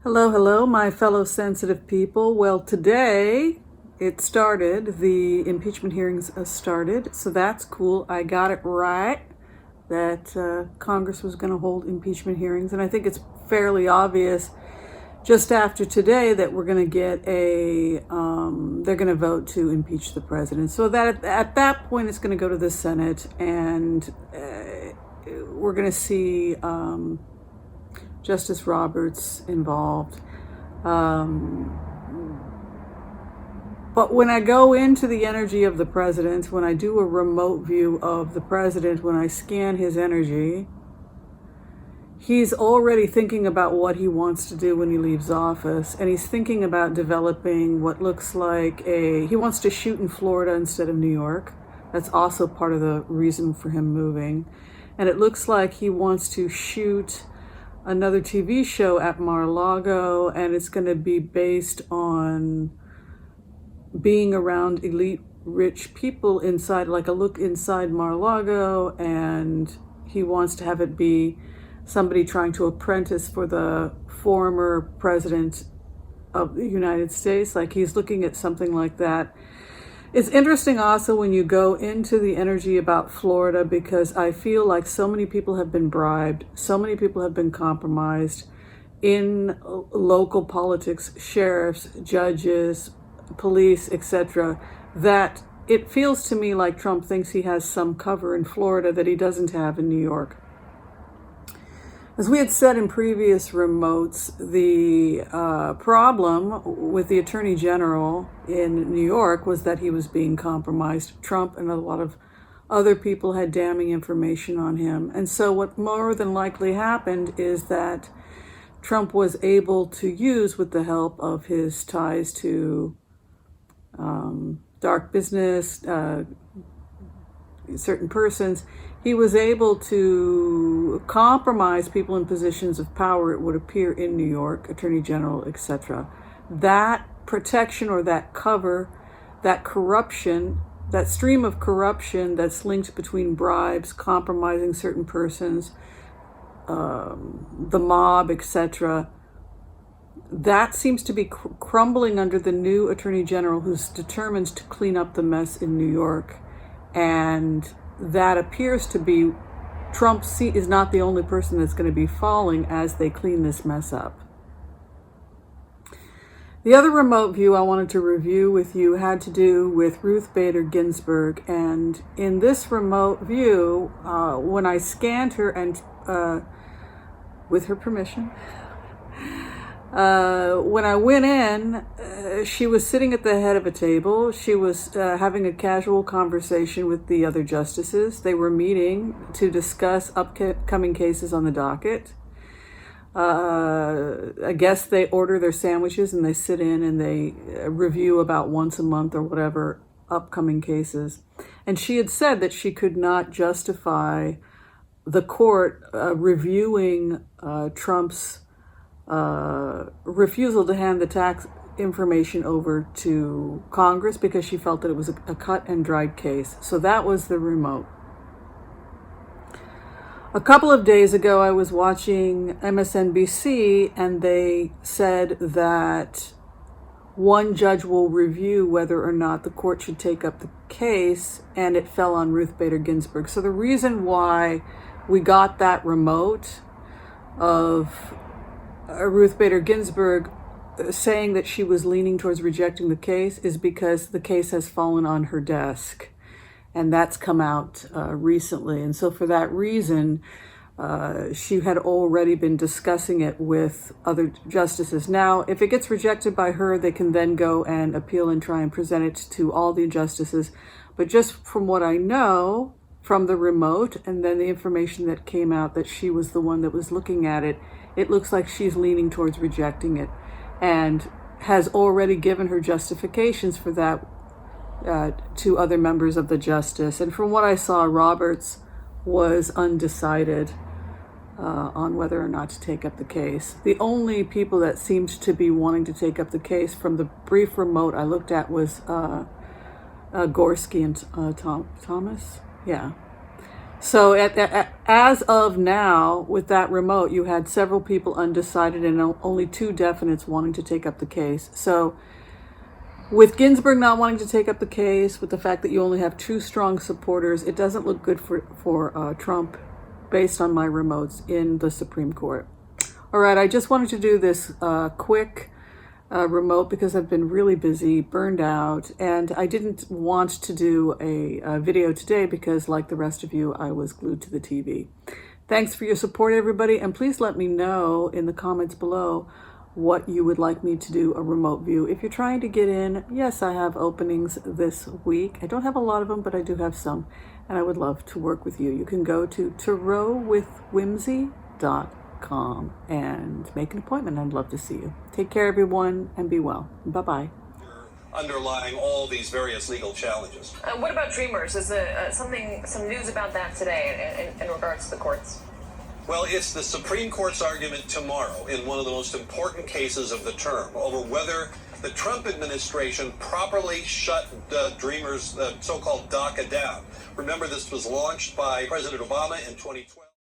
Hello, hello, my fellow sensitive people. Well, today the impeachment hearings started, so that's cool. I got it right that Congress was going to hold impeachment hearings, and I think it's fairly obvious just after today that we're going to get they're going to vote to impeach the president. So that at that point it's going to go to the Senate, and we're going to see Justice Roberts involved. But when I go into the energy of the president, when I do a remote view of the president, when I scan his energy, he's already thinking about what he wants to do when he leaves office, and he's thinking about developing what looks like he wants to shoot in Florida instead of New York. That's also part of the reason for him moving. And it looks like he wants to shoot another TV show at Mar-a-Lago, and it's going to be based on being around elite rich people inside, like a look inside Mar-a-Lago, and he wants to have it be somebody trying to apprentice for the former president of the United States. Like, he's looking at something like that. It's interesting also when you go into the energy about Florida, because I feel like so many people have been bribed, so many people have been compromised in local politics, sheriffs, judges, police, etc., that it feels to me like Trump thinks he has some cover in Florida that he doesn't have in New York. As we had said in previous remotes, the problem with the Attorney General in New York was that he was being compromised. Trump and a lot of other people had damning information on him. And so what more than likely happened is that Trump was able to use, with the help of his ties to dark business, certain persons, he was able to compromise people in positions of power, it would appear, in New York, Attorney General, etc. That protection, or that cover, that corruption, that stream of corruption that's linked between bribes, compromising certain persons, the mob, etc., that seems to be crumbling under the new Attorney General, who's determined to clean up the mess in New York. And that appears to be, Trump is not the only person that's going to be falling as they clean this mess up. The other remote view I wanted to review with you had to do with Ruth Bader Ginsburg. And in this remote view, when I scanned her, and with her permission, when I went in, she was sitting at the head of a table. She was having a casual conversation with the other justices. They were meeting to discuss upcoming cases on the docket. I guess they order their sandwiches and they sit in and they review about once a month or whatever upcoming cases. And she had said that she could not justify the court reviewing Trump's refusal to hand the tax information over to Congress, because she felt that it was a cut and dried case. So that was the remote. A couple of days ago, I was watching MSNBC, and they said that one judge will review whether or not the court should take up the case, and it fell on Ruth Bader Ginsburg. So the reason why we got that remote of Ruth Bader Ginsburg saying that she was leaning towards rejecting the case is because the case has fallen on her desk, and that's come out recently. And so for that reason, she had already been discussing it with other justices. Now, if it gets rejected by her, they can then go and appeal and try and present it to all the justices. But just from what I know from the remote, and then the information that came out that she was the one that was looking at it, it looks like she's leaning towards rejecting it, and has already given her justifications for that to other members of the justice. And from what I saw, Roberts was undecided on whether or not to take up the case. The only people that seemed to be wanting to take up the case from the brief remote I looked at was Gorski and Thomas. Yeah. So at as of now, with that remote, you had several people undecided and only 2 definites wanting to take up the case. So with Ginsburg not wanting to take up the case, with the fact that you only have 2 strong supporters, it doesn't look good for Trump based on my remotes in the Supreme Court. All right, I just wanted to do this quick remote because I've been really busy, burned out, and I didn't want to do a video today because, like the rest of you, I was glued to the TV. Thanks for your support, everybody, and please let me know in the comments below what you would like me to do a remote view. If you're trying to get in, yes, I have openings this week. I don't have a lot of them, but I do have some, and I would love to work with you. You can go to tarotwithwhimsy.com and make an appointment. I'd love to see you. Take care, everyone, and be well. Bye-bye. Underlying all these various legal challenges. What about Dreamers? Is some news about that today in regards to the courts? Well, it's the Supreme Court's argument tomorrow in one of the most important cases of the term over whether the Trump administration properly shut Dreamers, the so-called DACA, down. Remember, this was launched by President Obama in 2012.